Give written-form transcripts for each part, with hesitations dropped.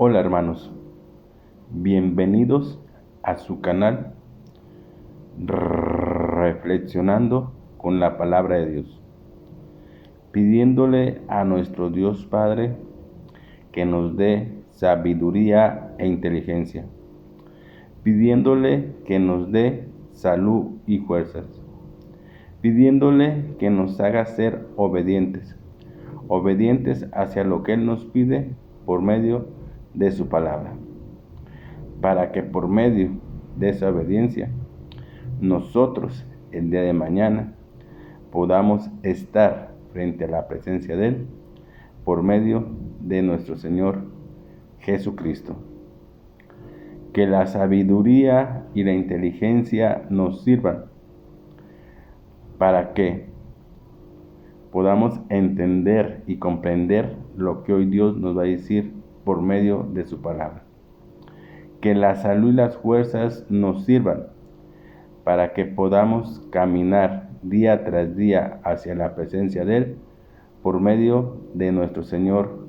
Hola hermanos, bienvenidos a su canal Reflexionando con la Palabra de Dios, pidiéndole a nuestro Dios Padre que nos dé sabiduría e inteligencia, pidiéndole que nos dé salud y fuerzas, pidiéndole que nos haga ser obedientes hacia lo que Él nos pide por medio de su palabra, para que por medio de esa obediencia nosotros el día de mañana podamos estar frente a la presencia de Él por medio de nuestro Señor Jesucristo. Que la sabiduría y la inteligencia nos sirvan para que podamos entender y comprender lo que hoy Dios nos va a decir por medio de su palabra. Que la salud y las fuerzas nos sirvan para que podamos caminar día tras día hacia la presencia de Él por medio de nuestro Señor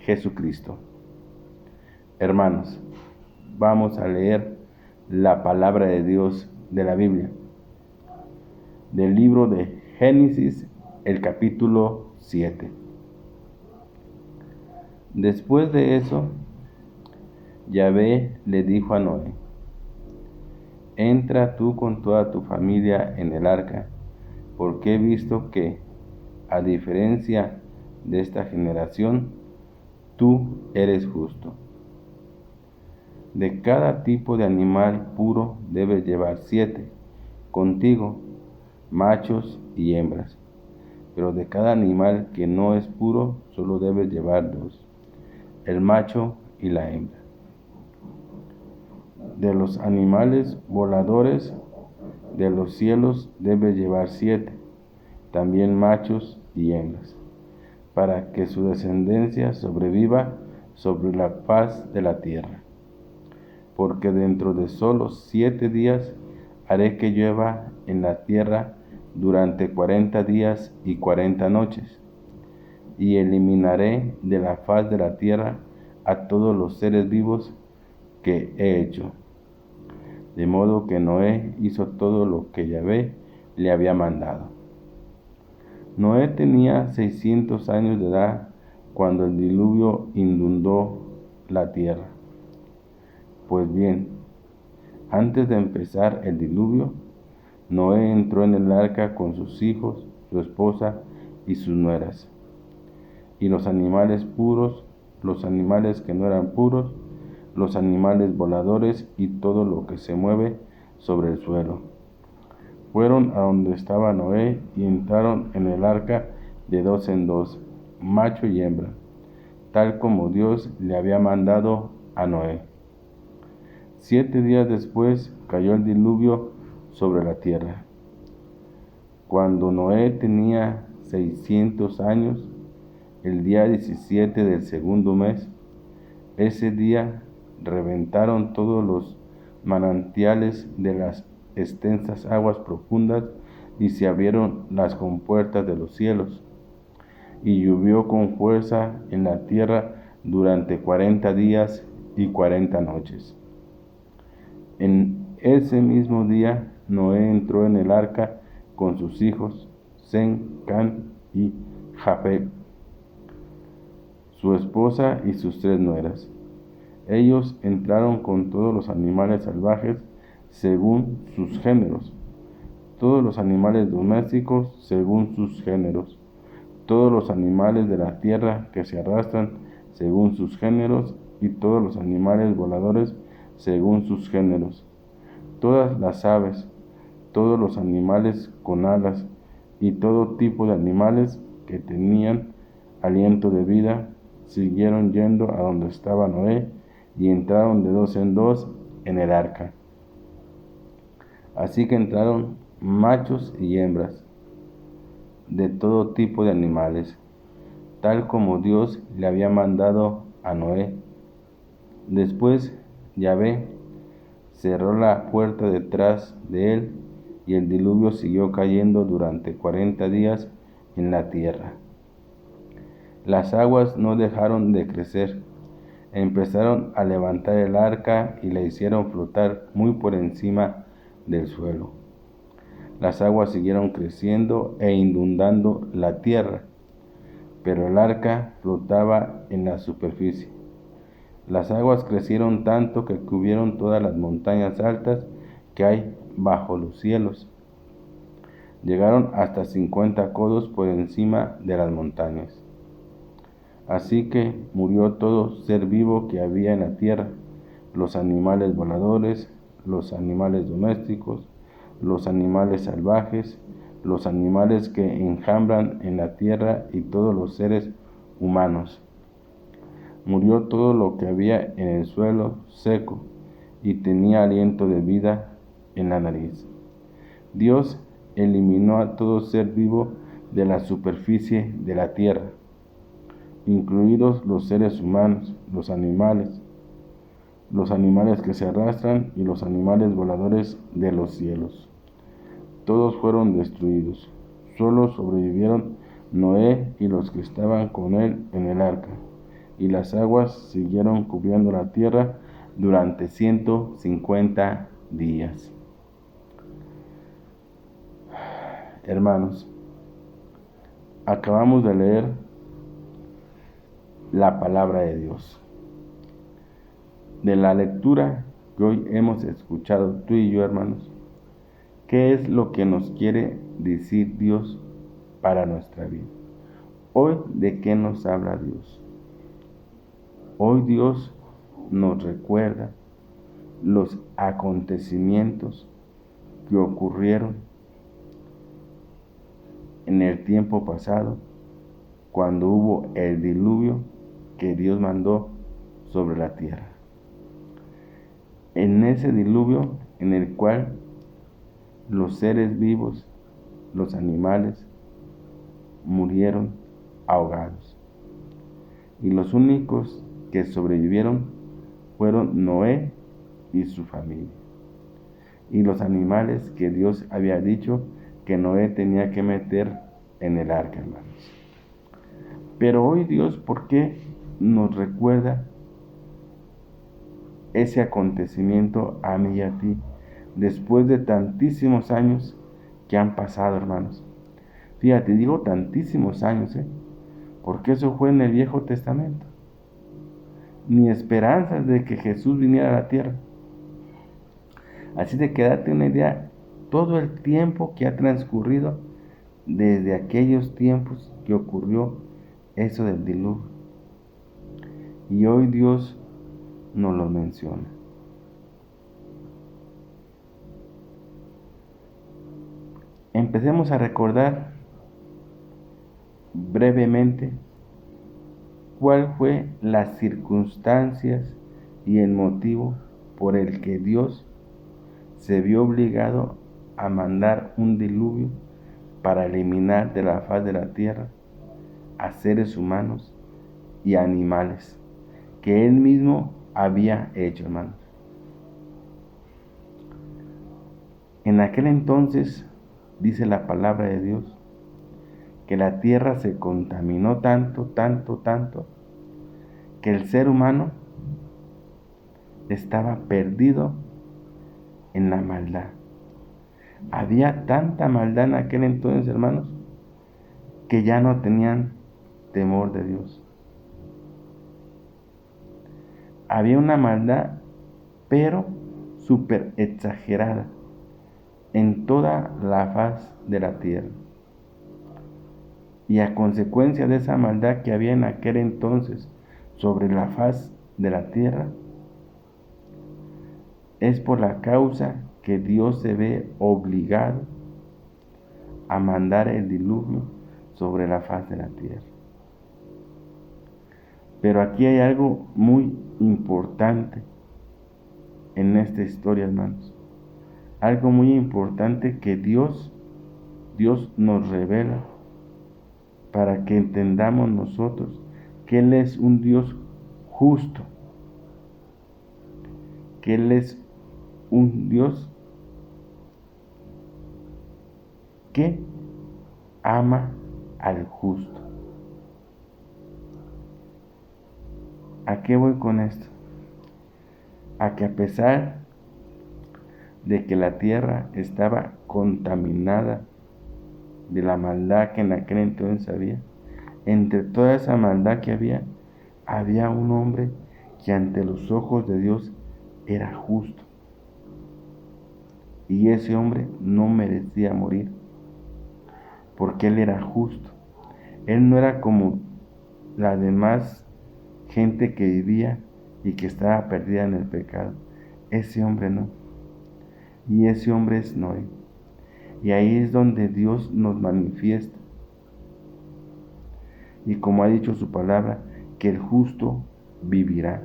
Jesucristo. Hermanos, vamos a leer la palabra de Dios de la Biblia, del libro de Génesis, el capítulo 7. Después de eso, Yahvé le dijo a Noé: entra tú con toda tu familia en el arca, porque he visto que, a diferencia de esta generación, tú eres justo. De cada tipo de animal puro debes llevar 7 contigo, machos y hembras, pero de cada animal que no es puro solo debes llevar 2, el macho y la hembra. De los animales voladores de los cielos debes llevar 7, también machos y hembras, para que su descendencia sobreviva sobre la faz de la tierra. Porque dentro de solo 7 días haré que llueva en la tierra durante 40 días y 40 noches, y eliminaré de la faz de la tierra a todos los seres vivos que he hecho. De modo que Noé hizo todo lo que Yahvé le había mandado. Noé tenía 600 años de edad cuando el diluvio inundó la tierra. Pues bien, antes de empezar el diluvio, Noé entró en el arca con sus hijos, su esposa y sus nueras, y los animales puros, los animales que no eran puros, los animales voladores y todo lo que se mueve sobre el suelo. Fueron a donde estaba Noé y entraron en el arca de 2 en 2, macho y hembra, tal como Dios le había mandado a Noé. 7 días después cayó el diluvio sobre la tierra. Cuando Noé tenía 600 años, el día 17 del segundo mes, ese día reventaron todos los manantiales de las extensas aguas profundas y se abrieron las compuertas de los cielos, y llovió con fuerza en la tierra durante 40 días y 40 noches. En ese mismo día Noé entró en el arca con sus hijos Sem, Can y Jafet, su esposa y sus 3 nueras. Ellos entraron con todos los animales salvajes según sus géneros, todos los animales domésticos según sus géneros, todos los animales de la tierra que se arrastran según sus géneros, y todos los animales voladores según sus géneros, todas las aves, todos los animales con alas y todo tipo de animales que tenían aliento de vida, siguieron yendo a donde estaba Noé y entraron de 2 en 2 en el arca. Así que entraron machos y hembras de todo tipo de animales, tal como Dios le había mandado a Noé. Después Yahvé cerró la puerta detrás de él y el diluvio siguió cayendo durante 40 días en la tierra. Las aguas no dejaron de crecer. Empezaron a levantar el arca y la hicieron flotar muy por encima del suelo. Las aguas siguieron creciendo e inundando la tierra, pero el arca flotaba en la superficie. Las aguas crecieron tanto que cubrieron todas las montañas altas que hay bajo los cielos. Llegaron hasta 50 codos por encima de las montañas. Así que murió todo ser vivo que había en la tierra, los animales voladores, los animales domésticos, los animales salvajes, los animales que enjambran en la tierra y todos los seres humanos. Murió todo lo que había en el suelo seco y tenía aliento de vida en la nariz. Dios eliminó a todo ser vivo de la superficie de la tierra, incluidos los seres humanos, los animales que se arrastran y los animales voladores de los cielos. Todos fueron destruidos. Solo sobrevivieron Noé y los que estaban con él en el arca, y las aguas siguieron cubriendo la tierra durante 150 días. Hermanos, acabamos de leer la palabra de Dios. De la lectura que hoy hemos escuchado tú y yo, hermanos, ¿qué es lo que nos quiere decir Dios para nuestra vida? Hoy, ¿de qué nos habla Dios? Hoy Dios nos recuerda los acontecimientos que ocurrieron en el tiempo pasado, cuando hubo el diluvio que Dios mandó sobre la tierra. En ese diluvio en el cual los seres vivos, los animales, murieron ahogados. Y los únicos que sobrevivieron fueron Noé y su familia. Y los animales que Dios había dicho que Noé tenía que meter en el arca, hermanos. Pero hoy Dios, ¿por qué nos recuerda ese acontecimiento a mí y a ti, después de tantísimos años que han pasado, hermanos? Fíjate, digo tantísimos años, porque eso fue en el Viejo Testamento. Ni esperanzas de que Jesús viniera a la tierra. Así de que date una idea, todo el tiempo que ha transcurrido desde aquellos tiempos que ocurrió eso del diluvio. Y hoy Dios nos lo menciona. Empecemos a recordar brevemente cuál fue las circunstancias y el motivo por el que Dios se vio obligado a mandar un diluvio para eliminar de la faz de la tierra a seres humanos y animales que Él mismo había hecho, hermanos. En aquel entonces, dice la palabra de Dios, que la tierra se contaminó tanto, que el ser humano estaba perdido en la maldad. Había tanta maldad en aquel entonces, hermanos, que ya no tenían temor de Dios. Había una maldad, pero súper exagerada en toda la faz de la tierra. Y a consecuencia de esa maldad que había en aquel entonces sobre la faz de la tierra, es por la causa que Dios se ve obligado a mandar el diluvio sobre la faz de la tierra. Pero aquí hay algo muy importante en esta historia, hermanos. Algo muy importante que Dios nos revela para que entendamos nosotros que Él es un Dios justo, que Él es un Dios que ama al justo. ¿A qué voy con esto? A que a pesar de que la tierra estaba contaminada de la maldad que en aquel entonces había, entre toda esa maldad que había un hombre que ante los ojos de Dios era justo. Y ese hombre no merecía morir, porque él era justo. Él no era como la demás gente que vivía y que estaba perdida en el pecado. Ese hombre no. Y ese hombre es Noé. Y ahí es donde Dios nos manifiesta. Y como ha dicho su palabra, que el justo vivirá.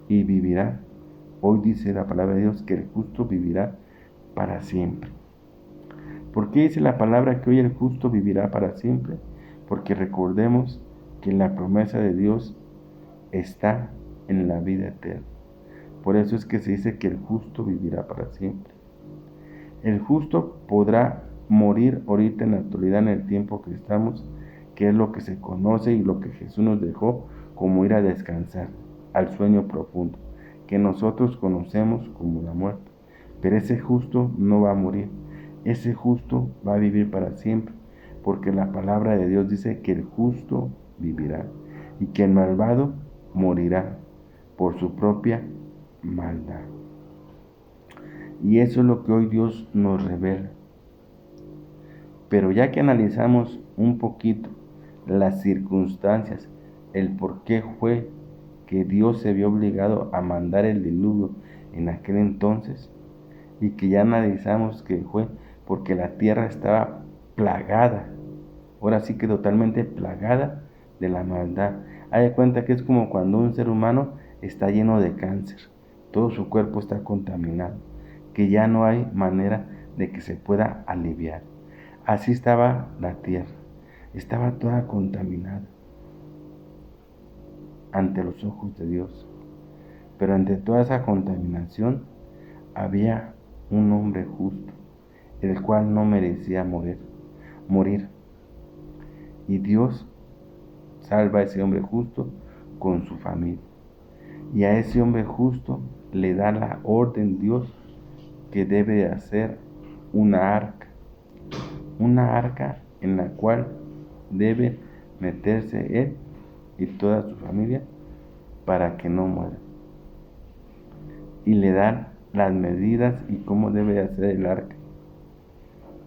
Y vivirá. Hoy dice la palabra de Dios que el justo vivirá para siempre. ¿Por qué dice la palabra que hoy el justo vivirá para siempre? Porque recordemos que la promesa de Dios está en la vida eterna. Por eso es que se dice que el justo vivirá para siempre. El justo podrá morir ahorita en la actualidad, en el tiempo que estamos, que es lo que se conoce y lo que Jesús nos dejó como ir a descansar, al sueño profundo, que nosotros conocemos como la muerte. Pero ese justo no va a morir, ese justo va a vivir para siempre, porque la palabra de Dios dice que el justo vivirá y que el malvado morirá por su propia maldad. Y eso es lo que hoy Dios nos revela. Pero ya que analizamos un poquito las circunstancias, el por qué fue que Dios se vio obligado a mandar el diluvio en aquel entonces, y que ya analizamos que fue porque la tierra estaba plagada, ahora sí que totalmente plagada de la maldad. Haz de cuenta que es como cuando un ser humano está lleno de cáncer, todo su cuerpo está contaminado, que ya no hay manera de que se pueda aliviar. Así estaba la tierra, estaba toda contaminada ante los ojos de Dios. Pero ante toda esa contaminación había un hombre justo, el cual no merecía morir. Y Dios salva a ese hombre justo con su familia. Y a ese hombre justo le da la orden Dios que debe hacer una arca en la cual debe meterse él y toda su familia para que no muera. Y le dan las medidas y cómo debe hacer el arca,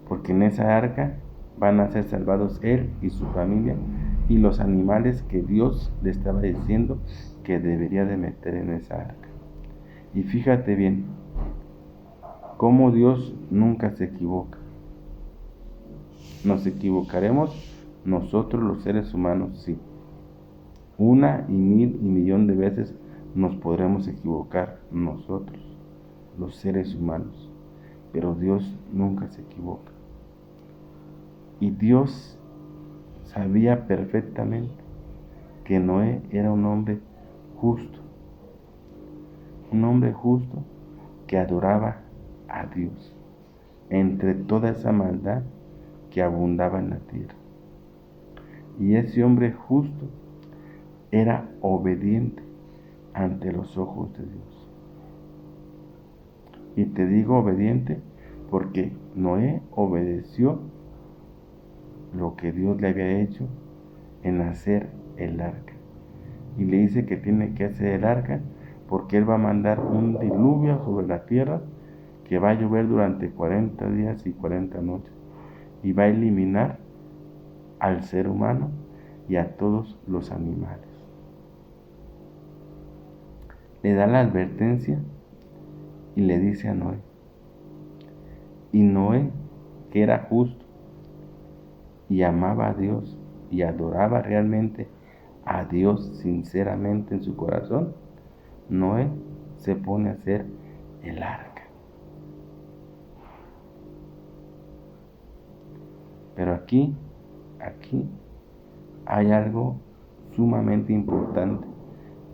porque en esa arca van a ser salvados él y su familia y los animales que Dios le estaba diciendo que debería de meter en esa arca. Y fíjate bien, cómo Dios nunca se equivoca. Nos equivocaremos nosotros los seres humanos, sí. 1 y 1000 y millón de veces nos podremos equivocar nosotros, los seres humanos, pero Dios nunca se equivoca. Y Dios sabía perfectamente que Noé era un hombre justo que adoraba a Dios entre toda esa maldad que abundaba en la tierra. Y ese hombre justo era obediente ante los ojos de Dios. Y te digo obediente porque Noé obedeció lo que Dios le había hecho en hacer el arca. Y le dice que tiene que hacer el arca porque él va a mandar un diluvio sobre la tierra que va a llover durante 40 días y 40 noches. Y va a eliminar al ser humano y a todos los animales. Le da la advertencia y le dice a Noé. Y Noé, que era justo y amaba a Dios y adoraba realmente a Dios sinceramente en su corazón, Noé se pone a hacer el arca. Pero aquí hay algo sumamente importante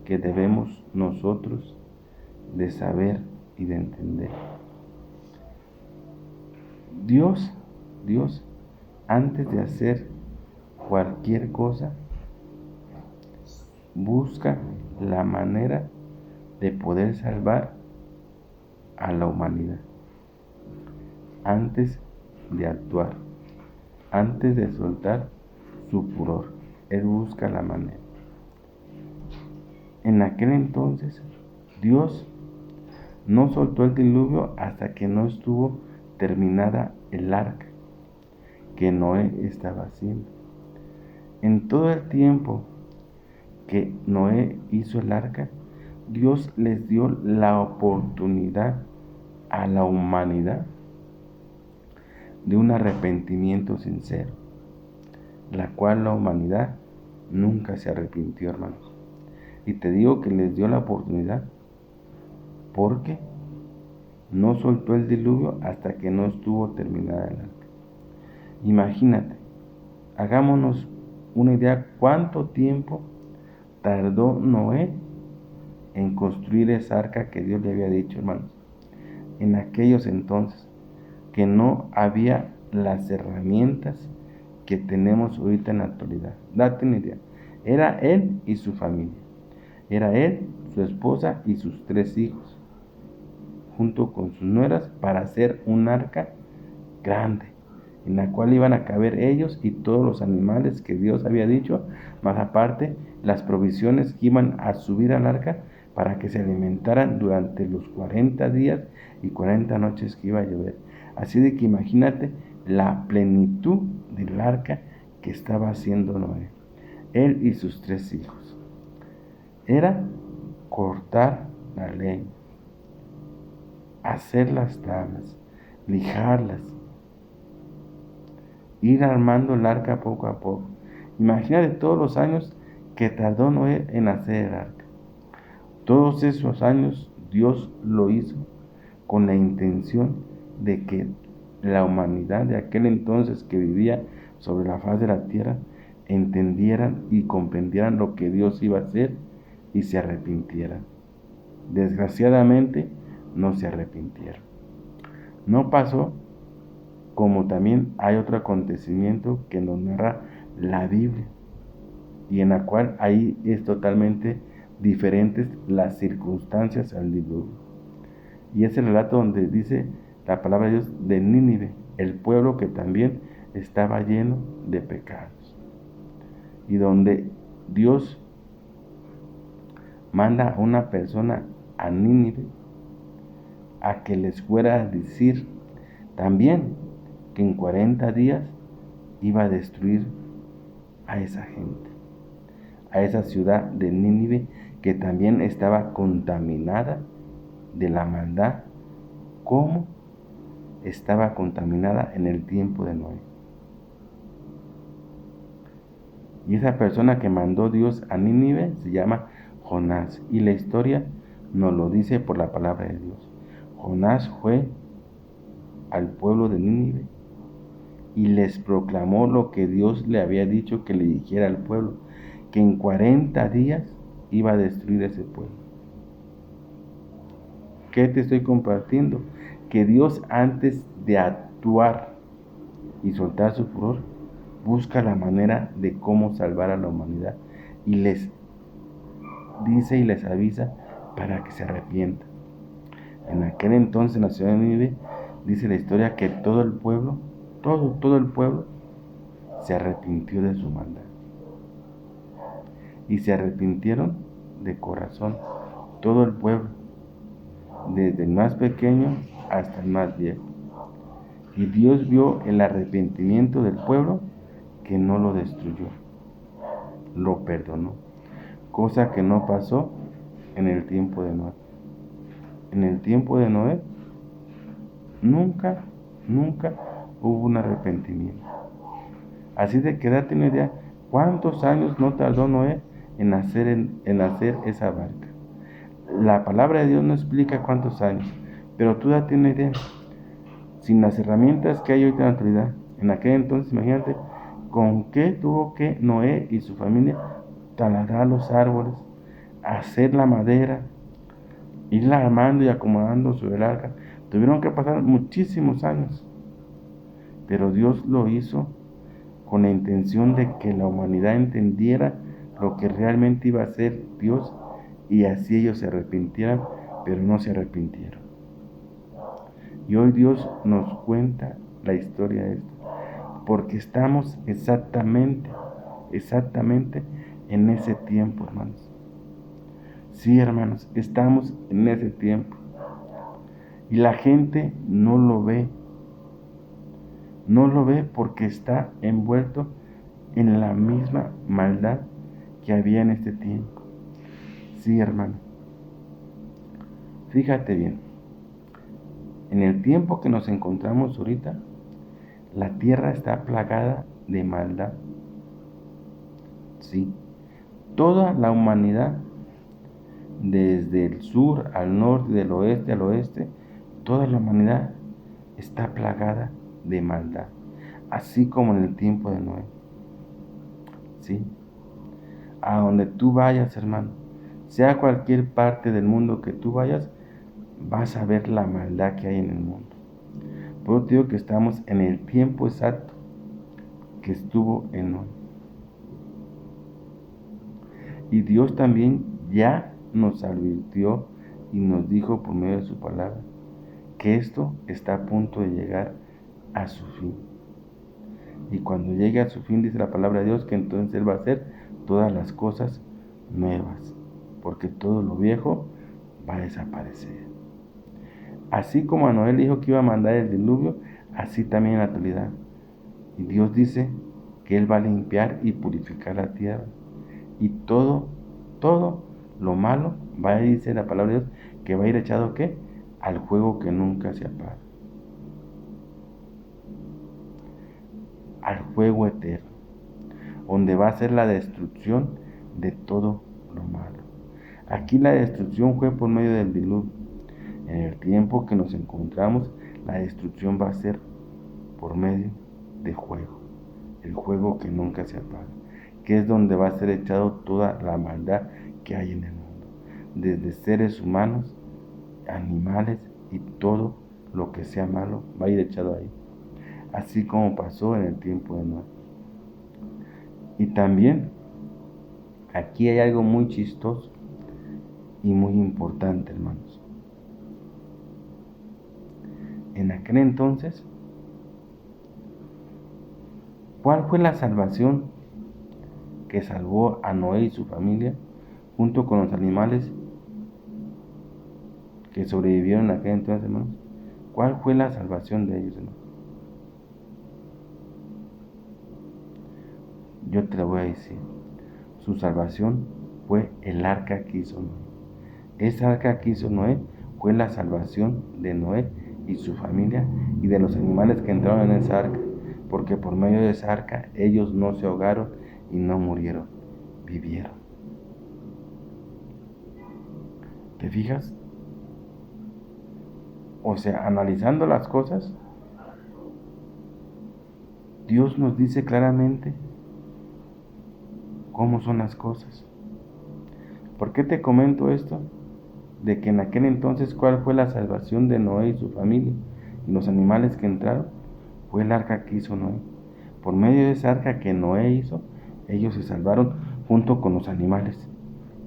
que debemos nosotros de saber y de entender. Dios, antes de hacer cualquier cosa, busca la manera de poder salvar a la humanidad. Antes de actuar, antes de soltar su furor, Él busca la manera. En aquel entonces, Dios no soltó el diluvio hasta que no estuvo terminada el arca que Noé estaba haciendo. En todo el tiempo que Noé hizo el arca, Dios les dio la oportunidad a la humanidad de un arrepentimiento sincero, la cual la humanidad nunca se arrepintió, hermanos. Y te digo que les dio la oportunidad porque no soltó el diluvio hasta que no estuvo terminada el arca. Imagínate, hagámonos una idea cuánto tiempo tardó Noé en construir esa arca que Dios le había dicho, hermanos. En aquellos entonces, que no había las herramientas que tenemos ahorita en la actualidad. Date una idea. Era él y su familia. Era él, su esposa y sus 3 hijos, junto con sus nueras, para hacer un arca grande, en la cual iban a caber ellos y todos los animales que Dios había dicho, más aparte las provisiones que iban a subir al arca para que se alimentaran durante los 40 días y 40 noches que iba a llover. Así de que imagínate la plenitud del arca que estaba haciendo Noé, él y sus 3 hijos. Era cortar la leña, hacer las tablas, lijarlas, ir armando el arca poco a poco. Imagínate todos los años que tardó Noé en hacer el arca. Todos esos años Dios lo hizo con la intención de que la humanidad de aquel entonces que vivía sobre la faz de la tierra entendieran y comprendieran lo que Dios iba a hacer y se arrepintieran. Desgraciadamente no se arrepintieron. No pasó como también hay otro acontecimiento que nos narra la Biblia y en la cual ahí es totalmente diferentes las circunstancias al diluvio. Y es el relato donde dice la palabra de Dios de Nínive, el pueblo que también estaba lleno de pecados. Y donde Dios manda a una persona a Nínive a que les fuera a decir también que en 40 días iba a destruir a esa gente, a esa ciudad de Nínive que también estaba contaminada de la maldad, como estaba contaminada en el tiempo de Noé. Y esa persona que mandó Dios a Nínive se llama Jonás, y la historia nos lo dice por la palabra de Dios. Jonás fue al pueblo de Nínive y les proclamó lo que Dios le había dicho que le dijera al pueblo, que en 40 días iba a destruir ese pueblo. ¿Qué te estoy compartiendo? Que Dios, antes de actuar y soltar su furor, busca la manera de cómo salvar a la humanidad y les dice y les avisa para que se arrepientan. En aquel entonces, en la ciudad de Nínive, dice la historia que todo el pueblo, todo el pueblo se arrepintió de su maldad. Y se arrepintieron de corazón, todo el pueblo, desde el más pequeño hasta el más viejo. Y Dios vio el arrepentimiento del pueblo que no lo destruyó, lo perdonó, cosa que no pasó en el tiempo de Noé. En el tiempo de Noé nunca hubo un arrepentimiento. Así de que date una idea, ¿cuántos años no tardó Noé en hacer esa barca? La palabra de Dios no explica cuántos años, pero tú date una idea. Sin las herramientas que hay hoy en la actualidad, en aquel entonces, imagínate, con qué tuvo que Noé y su familia taladrar los árboles, hacer la madera, irla armando y acomodando sobre el arca. Tuvieron que pasar muchísimos años, pero Dios lo hizo con la intención de que la humanidad entendiera lo que realmente iba a ser Dios, y así ellos se arrepintieran, pero no se arrepintieron. Y hoy Dios nos cuenta la historia de esto, porque estamos exactamente en ese tiempo, hermanos. Sí, hermanos, estamos en ese tiempo. Y la gente no lo ve. No lo ve porque está envuelto en la misma maldad que había en este tiempo. Sí, hermano. Fíjate bien. En el tiempo que nos encontramos ahorita, la tierra está plagada de maldad. Sí. Toda la humanidad, desde el sur al norte, del oeste al oeste, toda la humanidad está plagada de maldad, así como en el tiempo de Noé. ¿Sí? A donde tú vayas, hermano, sea cualquier parte del mundo que tú vayas, vas a ver la maldad que hay en el mundo. Por eso te digo que estamos en el tiempo exacto que estuvo en Noé. Y Dios también ya nos advirtió y nos dijo por medio de su palabra que esto está a punto de llegar a su fin. Y cuando llegue a su fin, dice la palabra de Dios, que entonces Él va a hacer todas las cosas nuevas, porque todo lo viejo va a desaparecer. Así como a Noé le dijo que iba a mandar el diluvio, así también en la actualidad. Y Dios dice que Él va a limpiar y purificar la tierra. Y todo lo malo va a ir, dice la palabra de Dios, que va a ir echado ¿qué? Al fuego que nunca se apaga. Al fuego eterno, donde va a ser la destrucción de todo lo malo. Aquí la destrucción fue por medio del diluvio. En el tiempo que nos encontramos, la destrucción va a ser por medio de fuego, el fuego que nunca se apaga, que es donde va a ser echado toda la maldad que hay en el mundo, desde seres humanos, animales y todo lo que sea malo va a ir echado ahí, así como pasó en el tiempo de Noé. Y también aquí hay algo muy chistoso y muy importante, hermanos. En aquel entonces, ¿cuál fue la salvación que salvó a Noé y su familia junto con los animales que sobrevivieron en aquel entonces, hermanos? ¿Cuál fue la salvación de ellos, hermanos? Yo te lo voy a decir. Su salvación fue el arca que hizo Noé. Esa arca que hizo Noé fue la salvación de Noé y su familia y de los animales que entraron en esa arca, porque por medio de esa arca ellos no se ahogaron y no murieron, vivieron. ¿Te fijas? O sea, analizando las cosas, Dios nos dice claramente cómo son las cosas. ¿Por qué te comento esto? De que en aquel entonces, ¿cuál fue la salvación de Noé y su familia y los animales que entraron? Fue el arca que hizo Noé. Por medio de esa arca que Noé hizo, ellos se salvaron junto con los animales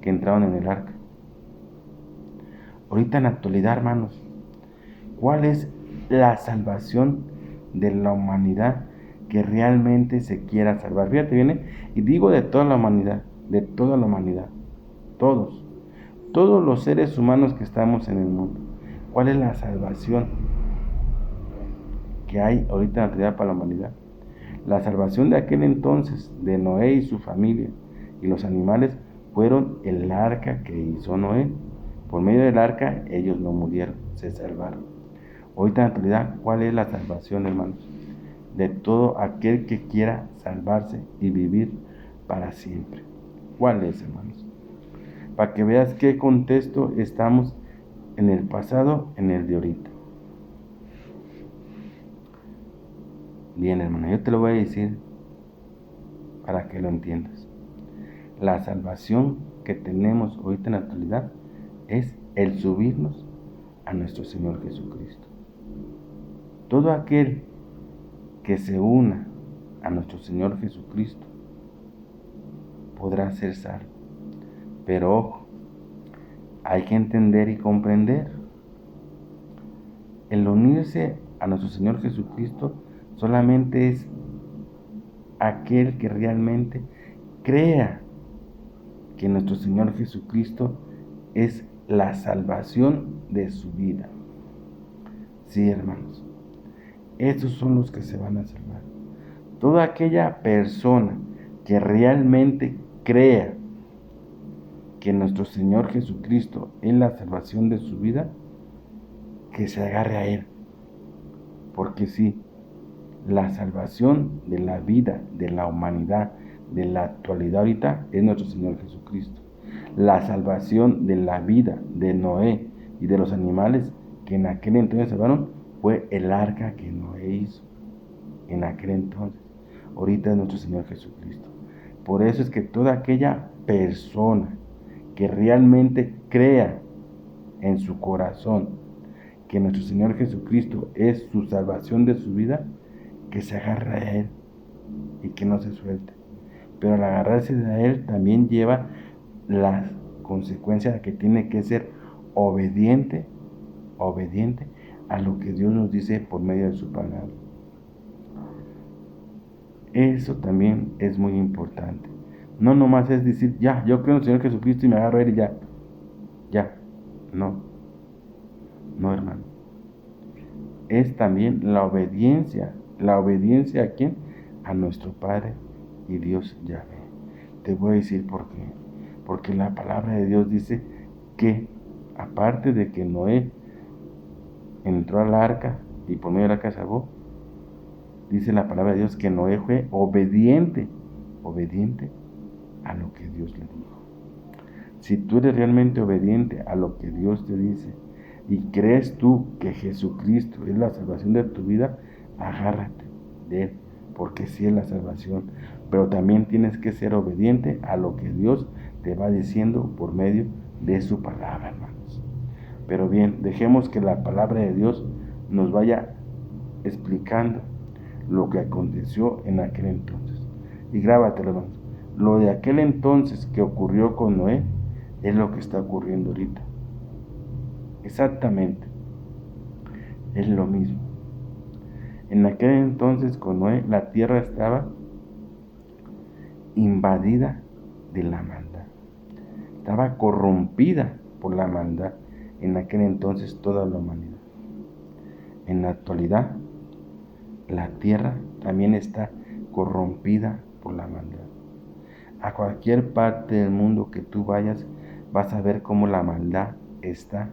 que entraron en el arca. Ahorita en la actualidad, hermanos, ¿cuál es la salvación de la humanidad que realmente se quiera salvar? Fíjate, viene, y digo de toda la humanidad, todos los seres humanos que estamos en el mundo. ¿Cuál es la salvación que hay ahorita en la actualidad para la humanidad? La salvación de aquel entonces, de Noé y su familia y los animales, fueron el arca que hizo Noé. Por medio del arca ellos no murieron, se salvaron. Ahorita en la actualidad, ¿cuál es la salvación, hermanos? De todo aquel que quiera salvarse y vivir para siempre. ¿Cuál es, hermanos? Para que veas qué contexto estamos en el pasado, en el de ahorita. Bien, hermano, yo te lo voy a decir para que lo entiendas. La salvación que tenemos ahorita en la actualidad es el subirnos a nuestro Señor Jesucristo. Todo aquel que se una a nuestro Señor Jesucristo podrá ser salvo. Pero ojo, hay que entender y comprender. El unirse a nuestro Señor Jesucristo solamente es aquel que realmente crea que nuestro Señor Jesucristo es la salvación de su vida. Sí, hermanos, estos son los que se van a salvar. Toda aquella persona que realmente crea que nuestro Señor Jesucristo es la salvación de su vida, que se agarre a Él. Porque sí, la salvación de la vida, de la humanidad, de la actualidad ahorita, es nuestro Señor Jesucristo. La salvación de la vida de Noé y de los animales que en aquel entonces salvaron fue el arca que Noé hizo. En aquel entonces. Ahorita es nuestro Señor Jesucristo. Por eso es que toda aquella persona que realmente crea en su corazón que nuestro Señor Jesucristo es su salvación de su vida, que se agarre a Él y que no se suelte. Pero al agarrarse a Él también lleva las consecuencias de que tiene que ser obediente a lo que Dios nos dice por medio de su palabra. Eso también es muy importante. No nomás es decir, ya, yo creo en el Señor Jesucristo y me agarro a Él y ya. No, hermano. Es también la obediencia. ¿La obediencia a quién? A nuestro Padre y Dios Yahvé. Te voy a decir por qué. Porque la palabra de Dios dice que, aparte de que Noé entró al arca y por medio de la arca salvó, dice la palabra de Dios que Noé fue obediente a lo que Dios le dijo. Si tú eres realmente obediente a lo que Dios te dice y crees tú que Jesucristo es la salvación de tu vida, agárrate de Él, porque sí es la salvación. Pero también tienes que ser obediente a lo que Dios te va diciendo por medio de su palabra, hermanos. Pero bien, dejemos que la palabra de Dios nos vaya explicando lo que aconteció en aquel entonces. Y grábatelo, hermanos. Lo de aquel entonces que ocurrió con Noé es lo que está ocurriendo ahorita. Exactamente. Es lo mismo. En aquel entonces con Noé la tierra estaba invadida de la maldad. Estaba corrompida por la maldad en aquel entonces toda la humanidad. En la actualidad, la tierra también está corrompida por la maldad. A cualquier parte del mundo que tú vayas, vas a ver cómo la maldad está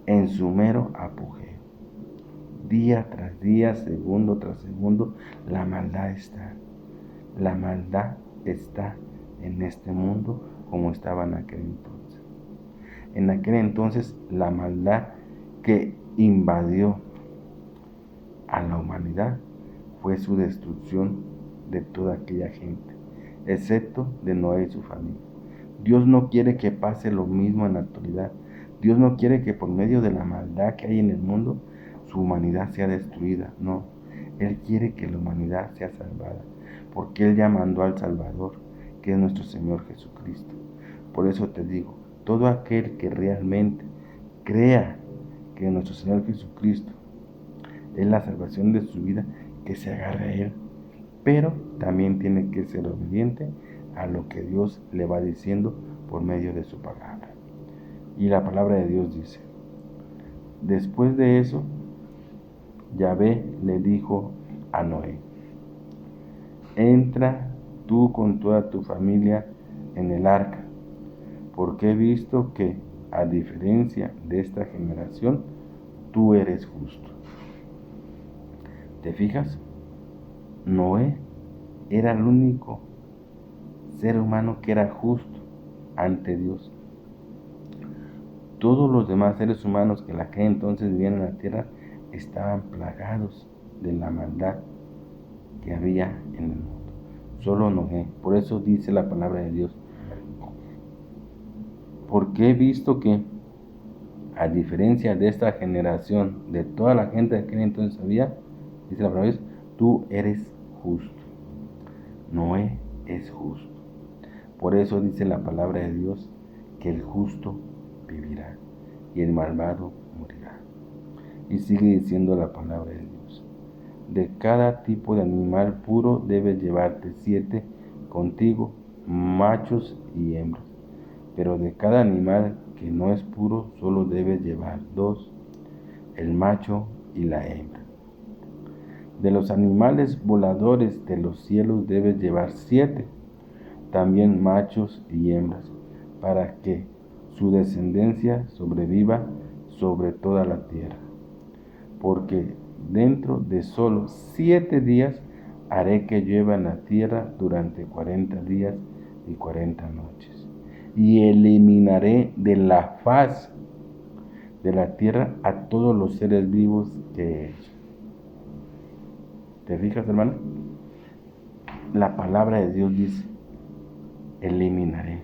en su mero apogeo. Día tras día, segundo tras segundo, la maldad está. La maldad está en este mundo como estaba en aquel entonces. En aquel entonces, la maldad que invadió a la humanidad fue su destrucción de toda aquella gente, excepto de Noé y su familia. Dios no quiere que pase lo mismo en la actualidad. Dios no quiere que por medio de la maldad que hay en el mundo, su humanidad sea destruida. No, Él quiere que la humanidad sea salvada, porque Él ya mandó al Salvador, que es nuestro Señor Jesucristo. Por eso te digo, todo aquel que realmente crea que nuestro Señor Jesucristo es la salvación de su vida, que se agarre a Él. Pero también tiene que ser obediente a lo que Dios le va diciendo por medio de su palabra. Y la palabra de Dios dice: después de eso, Yahvé le dijo a Noé: entra tú con toda tu familia en el arca, porque he visto que, a diferencia de esta generación, tú eres justo. ¿Te fijas? Noé era el único ser humano que era justo ante Dios. Todos los demás seres humanos que en aquel entonces vivían en la tierra estaban plagados de la maldad que había en el mundo. Solo Noé. Por eso dice la palabra de Dios: porque he visto que, a diferencia de esta generación, de toda la gente de aquel entonces había, dice la palabra de Dios, tú eres justo. Noé es justo. Por eso dice la palabra de Dios que el justo vivirá y el malvado morirá. Y sigue diciendo la palabra de Dios: de cada tipo de animal puro debes llevarte 7 contigo, machos y hembras. Pero de cada animal que no es puro, solo debes llevar 2, el macho y la hembra. De los animales voladores de los cielos debes llevar 7, también machos y hembras, para que su descendencia sobreviva sobre toda la tierra. Porque dentro de solo 7 días haré que llueva en la tierra durante 40 días y 40 noches. Y eliminaré de la faz de la tierra a todos los seres vivos que he hecho. ¿Te fijas, hermano? La palabra de Dios dice: eliminaré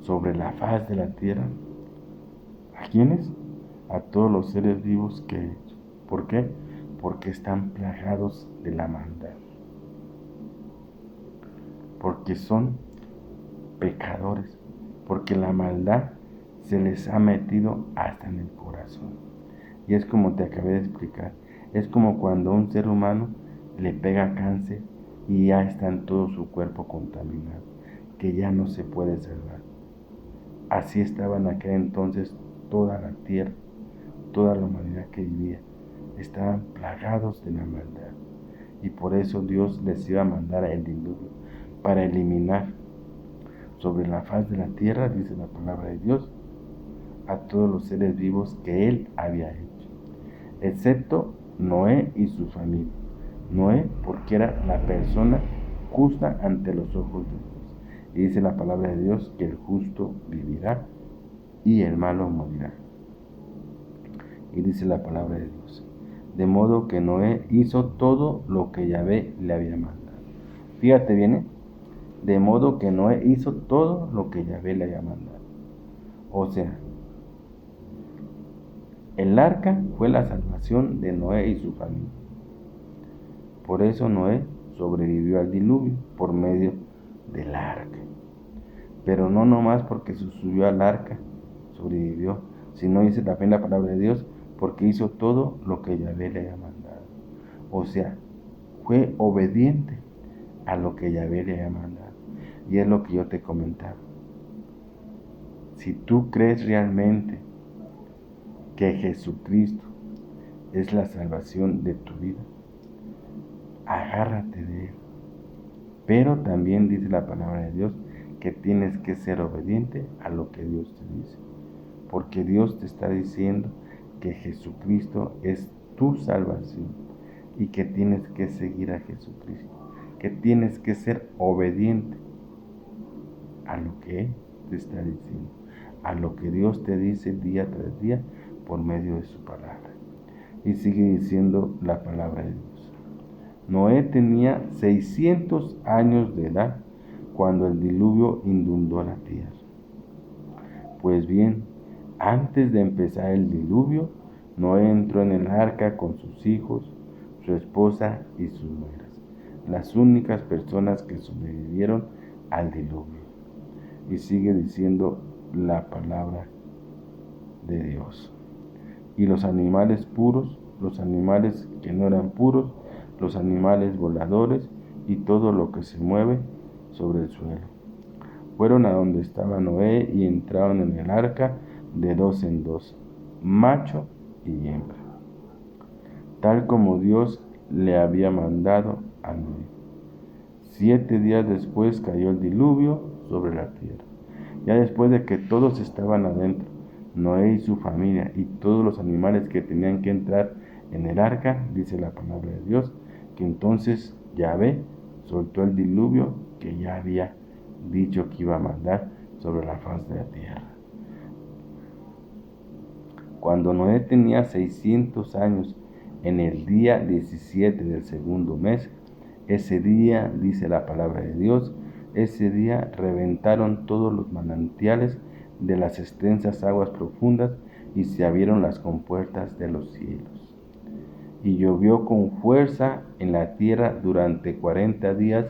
sobre la faz de la tierra. ¿A quiénes? A todos los seres vivos que he hecho. ¿Por qué? Porque están plagados de la maldad. Porque son pecadores. Porque la maldad se les ha metido hasta en el corazón. Y es como te acabé de explicar. Es como cuando a un ser humano le pega cáncer y ya está en todo su cuerpo contaminado, que ya no se puede salvar. Así estaba en aquel entonces toda la tierra, toda la humanidad que vivía. Estaban plagados de la maldad. Y por eso Dios les iba a mandar el diluvio para eliminar sobre la faz de la tierra, dice la palabra de Dios, a todos los seres vivos que Él había hecho, excepto Noé y su familia. Noé, porque era la persona justa ante los ojos de Dios. Y dice la palabra de Dios que el justo vivirá y el malo morirá. Y dice la palabra de Dios: de modo que Noé hizo todo lo que Yahvé le había mandado. Fíjate bien, ¿eh? De modo que Noé hizo todo lo que Yahvé le había mandado. O sea, el arca fue la salvación de Noé y su familia. Por eso Noé sobrevivió al diluvio por medio del arca. Pero no nomás porque se subió al arca sobrevivió, sino dice también la palabra de Dios, porque hizo todo lo que Yahvé le había mandado. O sea, fue obediente a lo que Yahvé le había mandado. Y es lo que yo te comentaba. Si tú crees realmente que Jesucristo es la salvación de tu vida, agárrate de Él. Pero también dice la palabra de Dios que tienes que ser obediente a lo que Dios te dice. Porque Dios te está diciendo que Jesucristo es tu salvación y que tienes que seguir a Jesucristo, que tienes que ser obediente a lo que Él te está diciendo, a lo que Dios te dice día tras día por medio de su palabra. Y sigue diciendo la palabra de Dios: Noé tenía 600 años de edad cuando el diluvio inundó la tierra. Pues bien, antes de empezar el diluvio, Noé entró en el arca con sus hijos, su esposa y sus nueras, las únicas personas que sobrevivieron al diluvio. Y sigue diciendo la palabra de Dios: y los animales puros, los animales que no eran puros, los animales voladores y todo lo que se mueve sobre el suelo, fueron a donde estaba Noé y entraron en el arca de 2 en 2, macho y hembra, tal como Dios le había mandado a Noé. 7 días después cayó el diluvio sobre la tierra. Ya después de que todos estaban adentro, Noé y su familia y todos los animales que tenían que entrar en el arca, dice la palabra de Dios, que entonces Yahvé soltó el diluvio que ya había dicho que iba a mandar sobre la faz de la tierra. Cuando Noé tenía 600 años, en el día 17 del segundo mes, ese día, dice la palabra de Dios, ese día reventaron todos los manantiales de las extensas aguas profundas y se abrieron las compuertas de los cielos. Y llovió con fuerza en la tierra durante 40 días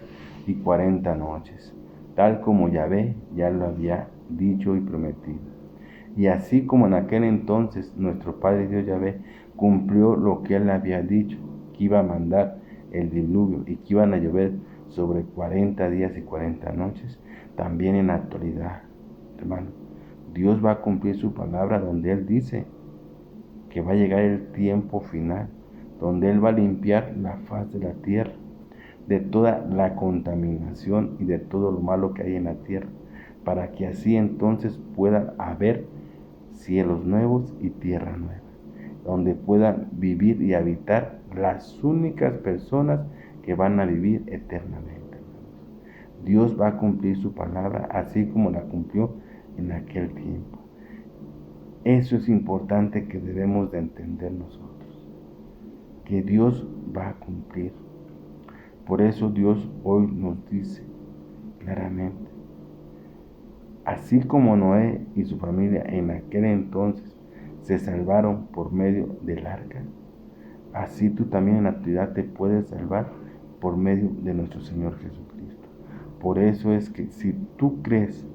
y 40 noches. tal como Yahvé ya lo había dicho y prometido. Y así como en aquel entonces nuestro Padre Dios Yahvé cumplió lo que él había dicho, que iba a mandar el diluvio y que iban a llover sobre 40 días y 40 noches, también en la actualidad, hermano, Dios va a cumplir su palabra donde Él dice que va a llegar el tiempo final, donde Él va a limpiar la faz de la tierra de toda la contaminación y de todo lo malo que hay en la tierra, para que así entonces pueda haber cielos nuevos y tierra nueva, donde puedan vivir y habitar las únicas personas que van a vivir eternamente. Dios va a cumplir su palabra así como la cumplió en aquel tiempo. Eso es importante que debemos de entender nosotros, que Dios va a cumplir. Por eso Dios hoy nos dice claramente, así como Noé y su familia en aquel entonces se salvaron por medio del arca, así tú también en la actualidad te puedes salvar por medio de nuestro Señor Jesucristo. Por eso es que si tú crees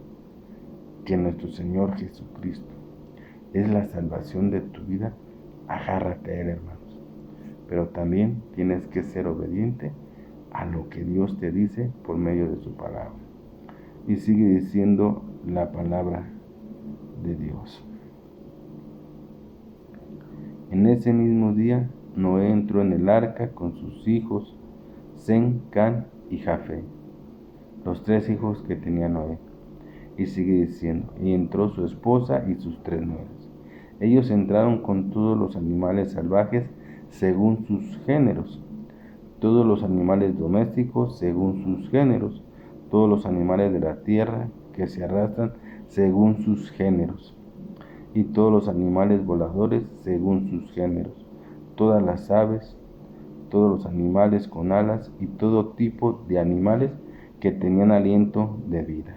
que nuestro Señor Jesucristo es la salvación de tu vida, agárrate a Él, hermanos. Pero también tienes que ser obediente a lo que Dios te dice por medio de su palabra. Y sigue diciendo la palabra de Dios. En ese mismo día, Noé entró en el arca con sus hijos, Sem, Can y Jafé, los 3 hijos que tenía Noé. Y sigue diciendo, y entró su esposa y sus 3 nueras. Ellos entraron con todos los animales salvajes según sus géneros, todos los animales domésticos según sus géneros, todos los animales de la tierra que se arrastran según sus géneros, y todos los animales voladores según sus géneros, todas las aves, todos los animales con alas y todo tipo de animales que tenían aliento de vida.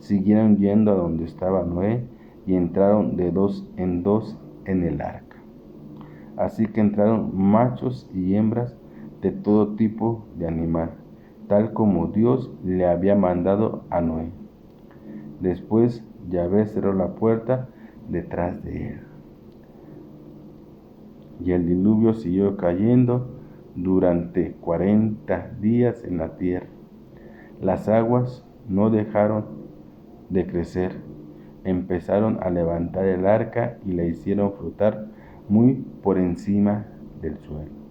Siguieron yendo a donde estaba Noé y entraron de 2 en 2 en el arca. Así que entraron machos y hembras de todo tipo de animal, tal como Dios le había mandado a Noé. Después Yahvé cerró la puerta detrás de él. Y el diluvio siguió cayendo durante 40 días en la tierra. Las aguas no dejaron de crecer. Empezaron a levantar el arca y la hicieron flotar muy por encima del suelo.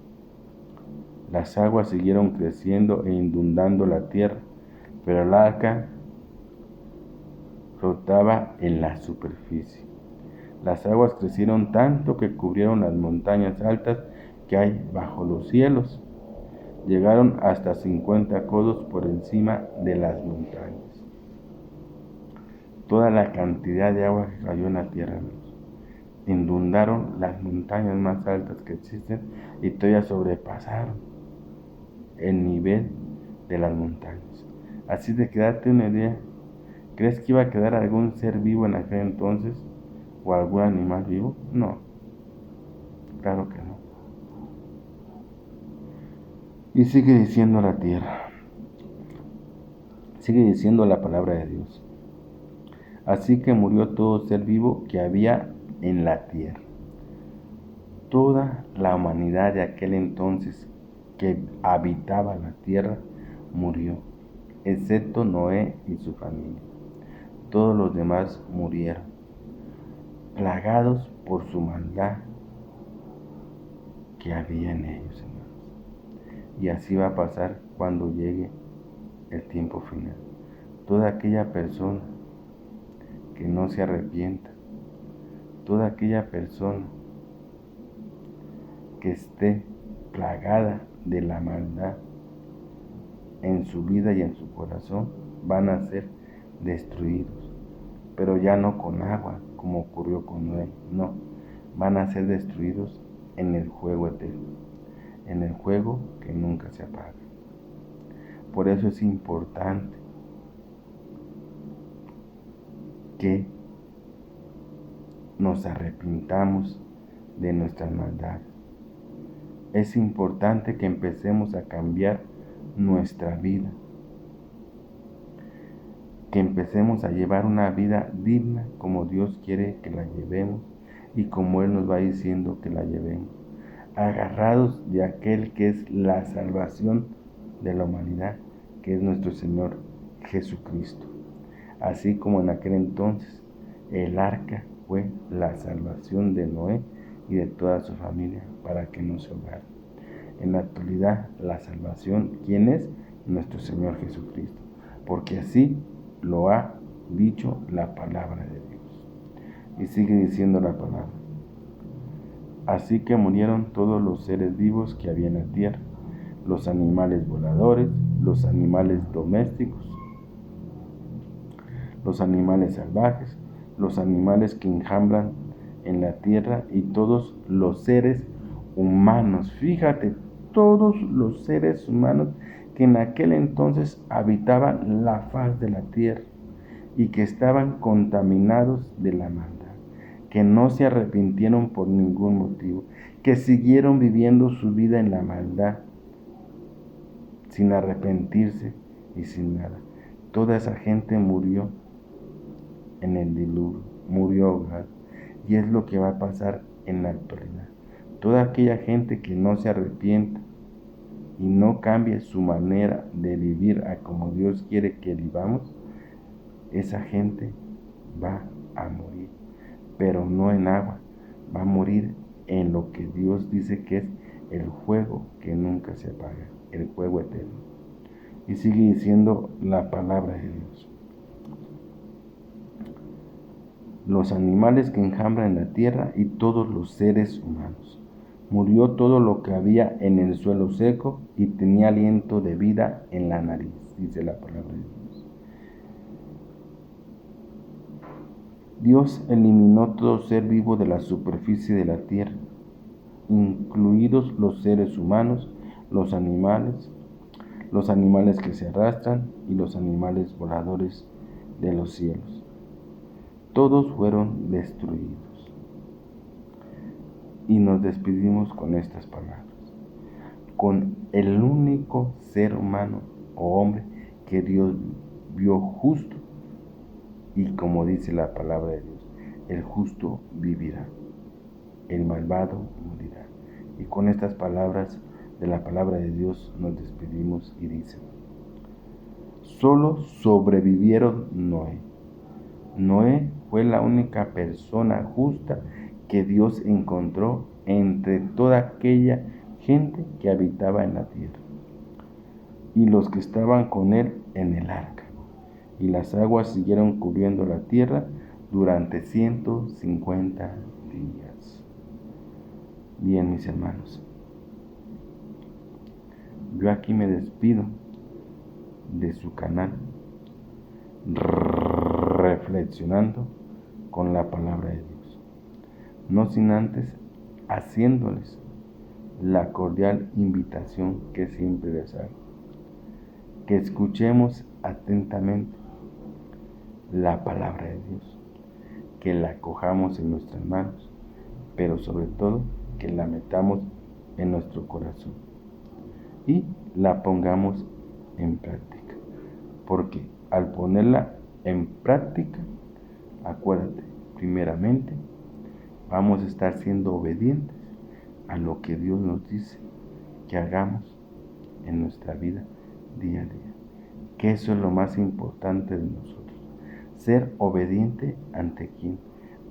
Las aguas siguieron creciendo e inundando la tierra, pero el arca flotaba en la superficie. Las aguas crecieron tanto que cubrieron las montañas altas que hay bajo los cielos. Llegaron hasta 50 codos por encima de las montañas. Toda la cantidad de agua que cayó en la tierra, inundaron las montañas más altas que existen y todavía sobrepasaron el nivel de las montañas. Así de que date una idea, ¿crees que iba a quedar algún ser vivo en aquel entonces? ¿O algún animal vivo? No, claro que no. Y sigue diciendo la tierra, sigue diciendo la palabra de Dios. Así que murió todo ser vivo que había en la tierra. Toda la humanidad de aquel entonces que habitaba la tierra murió, excepto Noé y su familia. Todos los demás murieron, plagados por su maldad que había en ellos, hermanos. Y así va a pasar cuando llegue el tiempo final. Toda aquella persona que no se arrepienta, toda aquella persona que esté plagada de la maldad en su vida y en su corazón, van a ser destruidos, pero ya no con agua como ocurrió con Noé, no, van a ser destruidos en el fuego eterno, en el fuego que nunca se apaga. Por eso es importante que nos arrepintamos de nuestras maldades. Es importante que empecemos a cambiar nuestra vida. que empecemos a llevar una vida digna como Dios quiere que la llevemos y como Él nos va diciendo que la llevemos, agarrados de aquel que es la salvación de la humanidad, que es nuestro Señor Jesucristo. Así como en aquel entonces el arca fue la salvación de Noé y de toda su familia para que no se ahogara. En la actualidad, la salvación, ¿quién es? Nuestro Señor Jesucristo, porque así lo ha dicho la palabra de Dios. Y sigue diciendo la palabra. Así que murieron todos los seres vivos que había en la tierra, los animales voladores, los animales domésticos, los animales salvajes, los animales que enjambran en la tierra y todos los seres humanos. Fíjate, todos los seres humanos que en aquel entonces habitaban la faz de la tierra y que estaban contaminados de la maldad, que no se arrepintieron por ningún motivo, que siguieron viviendo su vida en la maldad, sin arrepentirse y sin nada. Toda esa gente murió en el diluvio, murió ahogada. Y es lo que va a pasar en la actualidad. Toda aquella gente que no se arrepienta y no cambie su manera de vivir a como Dios quiere que vivamos, esa gente va a morir, pero no en agua, va a morir en lo que Dios dice que es el fuego que nunca se apaga, el fuego eterno. Y sigue diciendo la palabra de Dios. Los animales que enjambran en la tierra y todos los seres humanos. Murió todo lo que había en el suelo seco y tenía aliento de vida en la nariz, dice la palabra de Dios. Dios eliminó todo ser vivo de la superficie de la tierra, incluidos los seres humanos, los animales que se arrastran y los animales voladores de los cielos. Todos fueron destruidos. Y nos despedimos con estas palabras. Con el único ser humano o hombre que Dios vio justo, y como dice la palabra de Dios, el justo vivirá, el malvado morirá. Y con estas palabras de la palabra de Dios nos despedimos y dice: solo sobrevivieron Noé. Noé fue la única persona justa que Dios encontró entre toda aquella gente que habitaba en la tierra, y los que estaban con él en el arca. Y las aguas siguieron cubriendo la tierra durante 150 días. Bien, mis hermanos, yo aquí me despido de su canal, reflexionando con la palabra de Dios, no sin antes haciéndoles la cordial invitación que siempre les hago, que escuchemos atentamente la palabra de Dios, que la cojamos en nuestras manos, pero sobre todo que la metamos en nuestro corazón y la pongamos en práctica, porque al ponerla en práctica, acuérdate, primeramente vamos a estar siendo obedientes a lo que Dios nos dice que hagamos en nuestra vida día a día, que eso es lo más importante de nosotros, ser obediente ante quién,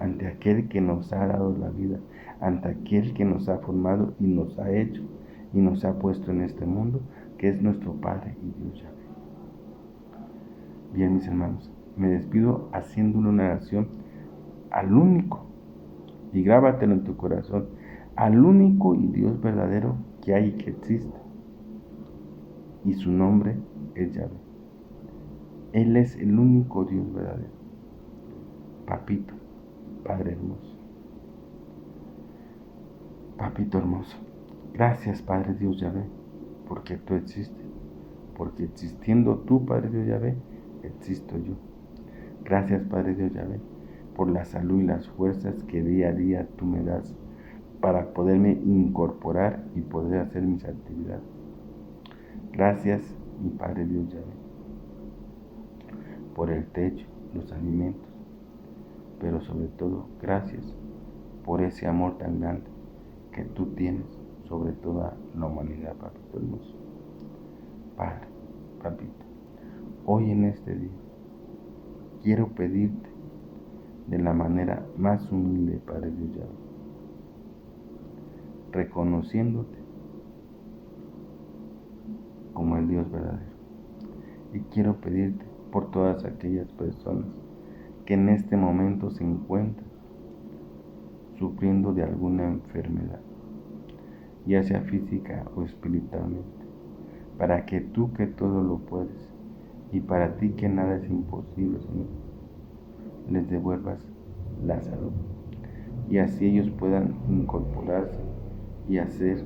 ante aquel que nos ha dado la vida, ante aquel que nos ha formado y nos ha hecho y nos ha puesto en este mundo, que es nuestro Padre y Dios Yahvé. Bien, mis hermanos, me despido haciéndole una oración al único, y grábatelo en tu corazón, al único y Dios verdadero que hay y que existe, y su nombre es Yahvé. Él es el único Dios verdadero. Papito, Padre hermoso, Papito hermoso, gracias Padre Dios Yahvé, porque tú existes, porque existiendo tú, Padre Dios Yahvé, existo yo. Gracias Padre Dios Yahvé, por la salud y las fuerzas que día a día tú me das para poderme incorporar y poder hacer mis actividades. Gracias, mi Padre Dios Yahvé, por el techo, los alimentos, pero sobre todo gracias por ese amor tan grande que tú tienes sobre toda la humanidad, papito hermoso. Padre, papito, hoy en este día quiero pedirte de la manera más humilde, Padre Dios Yahvé, reconociéndote como el Dios verdadero. Y quiero pedirte por todas aquellas personas que en este momento se encuentran sufriendo de alguna enfermedad, ya sea física o espiritualmente, para que tú que todo lo puedes y para ti que nada es imposible, Señor, les devuelvas la salud y así ellos puedan incorporarse y hacer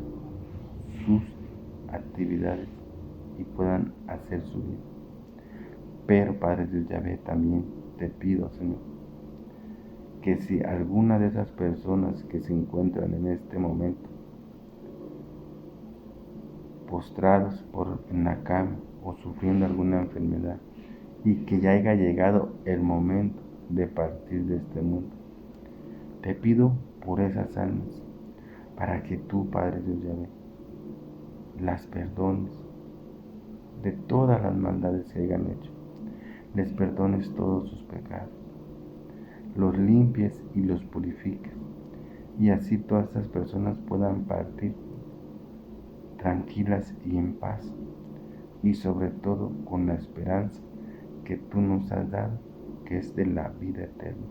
sus actividades y puedan hacer su vida. Pero Padre Dios Yahvé, también te pido, Señor, que si alguna de esas personas que se encuentran en este momento postrados en la cama o sufriendo alguna enfermedad y que ya haya llegado el momento de partir de este mundo, te pido por esas almas para que tú, Padre Dios Yahvé, las perdones de todas las maldades que hayan hecho, les perdones todos sus pecados, los limpies y los purifiques, y así todas estas personas puedan partir tranquilas y en paz, y sobre todo con la esperanza que tú nos has dado, que es de la vida eterna.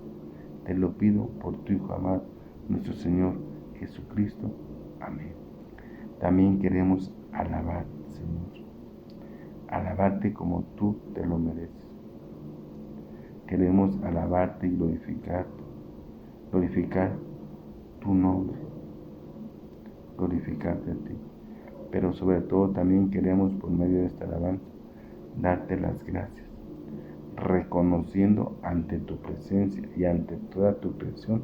Te lo pido por tu Hijo amado, nuestro Señor Jesucristo. Amén. También queremos alabarte, Señor, alabarte como tú te lo mereces. Queremos alabarte y glorificar tu nombre, glorificarte a ti. Pero sobre todo también queremos por medio de esta alabanza darte las gracias, reconociendo ante tu presencia y ante toda tu creación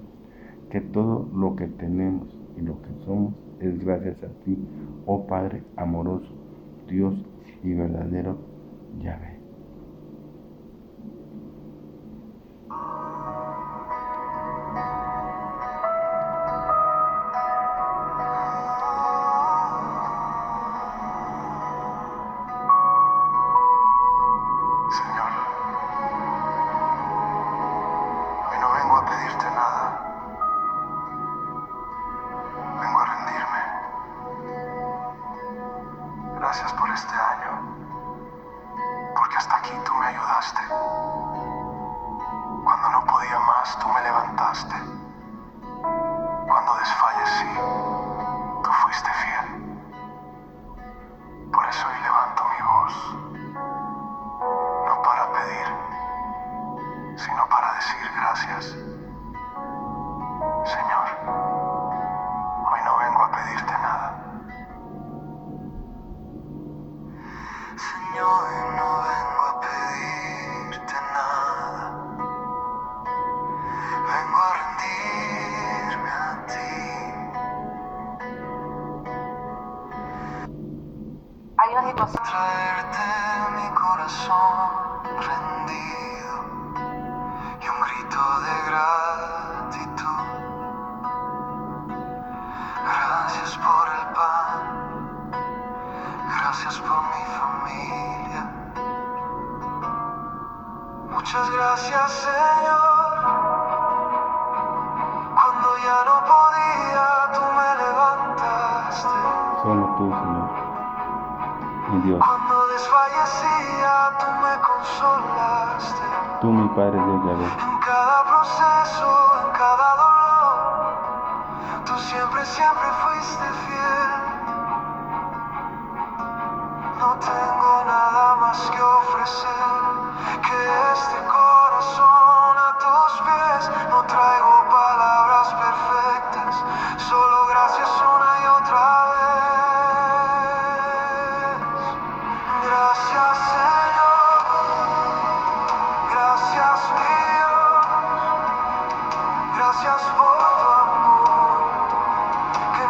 que todo lo que tenemos y lo que somos es gracias a ti, oh Padre amoroso, Dios y verdadero Yahvé. Señor, hoy no vengo a pedirte nada, vengo a rendirme. Gracias por este año, porque hasta aquí tú me ayudaste. Cuando no podía más, tú me levantaste. Cuando desfallecí, tú fuiste fiel. Por eso hoy levanto mi voz, no para pedir, sino para decir gracias. Señor, hoy no vengo a pedirte nada. Señor, no vengo a pedirte nada. Vengo a rendirme a ti. Hay una situación. Traerte mi corazón rendido y un grito de gratitud. Gracias por el pan, gracias por mi familia. Muchas gracias, Señor. Cuando ya no podía, tú me levantaste. Solo tú, Señor, mi Dios, Cuando desfallecía, tú me consolaste. tú mi Padre Dios Yahvé, En cada proceso, en cada dolor, tú siempre, siempre fuiste fiel. No tengo nada más que ofrecer que este corazón a tus pies. No traigo palabras perfectas, solo gracias una y otra vez. Gracias, Señor. Gracias, mi Dios. Gracias por tu amor que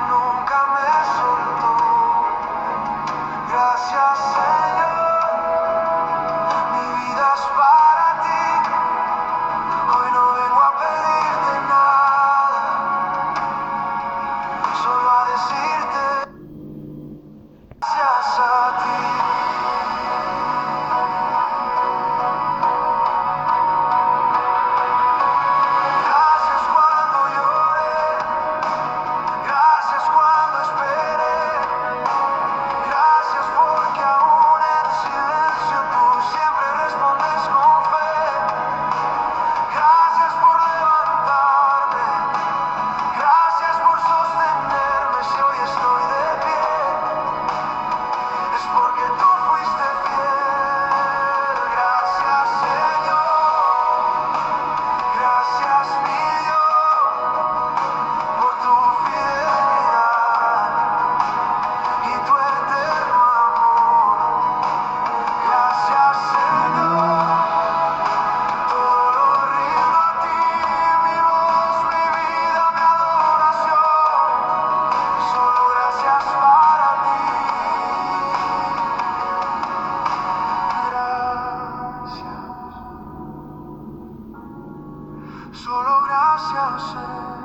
Solo gracias, Señor.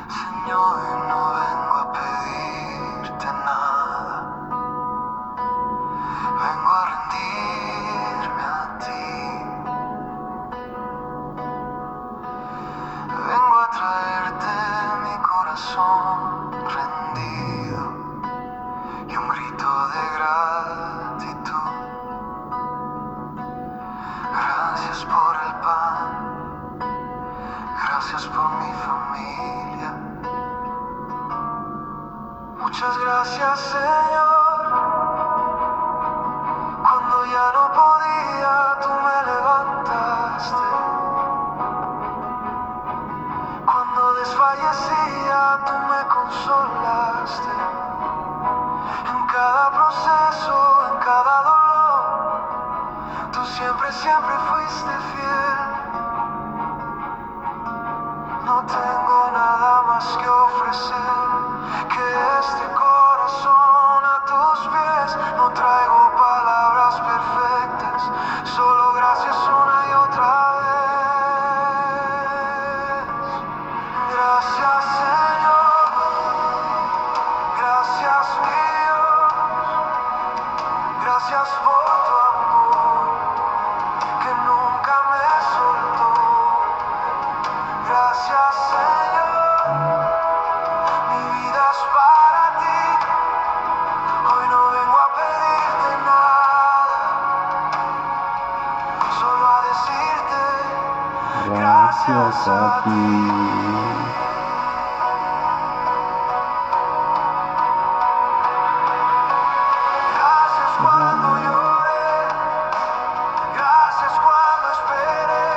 Señor, no vengo a pedirte nada, vengo a rendirme a ti, vengo a traerte mi corazón rendido y un grito de gratitud. Gracias por el pan, gracias por mi familia. Muchas gracias, Señor. Cuando ya no podía, tú me levantaste. Cuando desfallecía, tú me consolaste. En cada proceso, en cada dolor, tú siempre fuiste fiel. No tengo nada más que ofrecer que este corazón a tus pies. No traigo palabras perfectas, solo gracias una y otra vez. Gracias, Señor, gracias, mi Dios, gracias por tu amor que nunca me soltó. Gracias, Señor, mi vida es para ti. Hoy no vengo a pedirte nada, solo a decirte Gracias a ti. Gracias cuando lloré, gracias cuando esperé.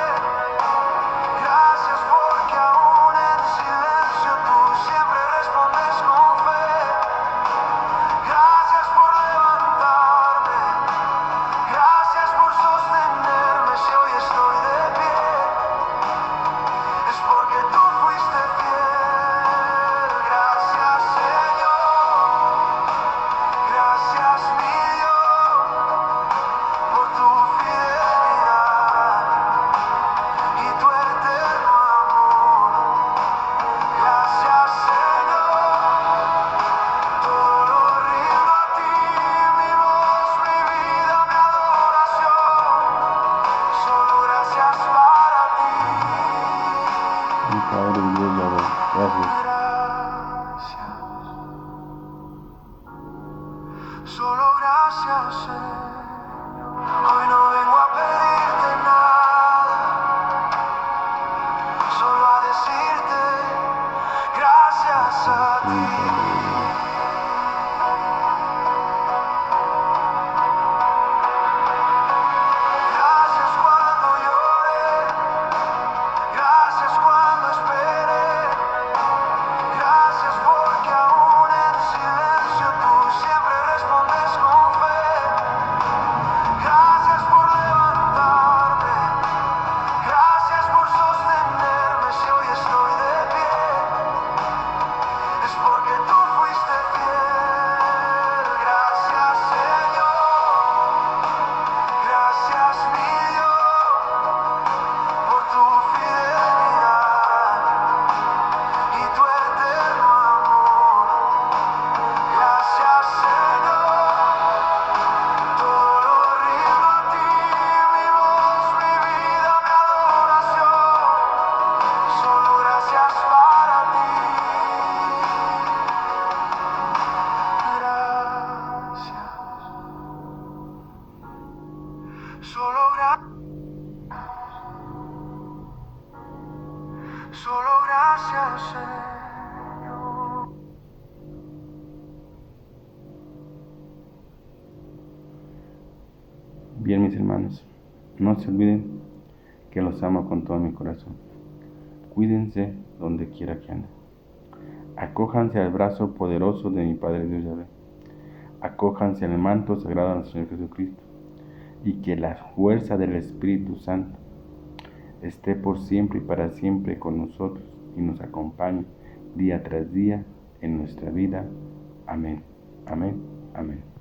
Gracias porque aún en silencio tú siempre respondes con fe. Gracias por levantarme, gracias por sostenerme. Si hoy estoy de pie, es porque tú fuiste fiel. Gracias, Señor, gracias, mi Dios, por tu fidelidad y tu eterno amor. Gracias, Señor, todo lo rindo a ti, mi voz, mi vida, mi adoración. Solo gracias para ti. Mi Padre, mi Dios, la verdad. Gracias. Gracias, solo gracias, Señor. Hoy no vengo a pedirte nada, solo a decirte gracias a ti. Gracias cuando lloré, gracias cuando esperé. Gracias porque aún en silencio tú siempre respondes con fe. Gracias por levantarme, gracias por sostenerme. Si hoy estoy de pie, es porque tú fuiste fiel. Gracias, Señor, gracias, mi Dios, por tu fidelidad y tu eterno amor. Gracias, Señor, todo lo rindo a ti, mi voz, mi vida, mi adoración. Solo gracias para ti. Gracias, solo gracias, Señor. Bien, mis hermanos, no se olviden que los amo con todo mi corazón. Cuídense donde quiera que anden. Acójanse al brazo poderoso de mi Padre Dios Yahvé. Acójanse al manto sagrado de nuestro Señor Jesucristo. Y que la fuerza del Espíritu Santo esté por siempre y para siempre con nosotros y nos acompañe día tras día en nuestra vida. Amén, amén, amén.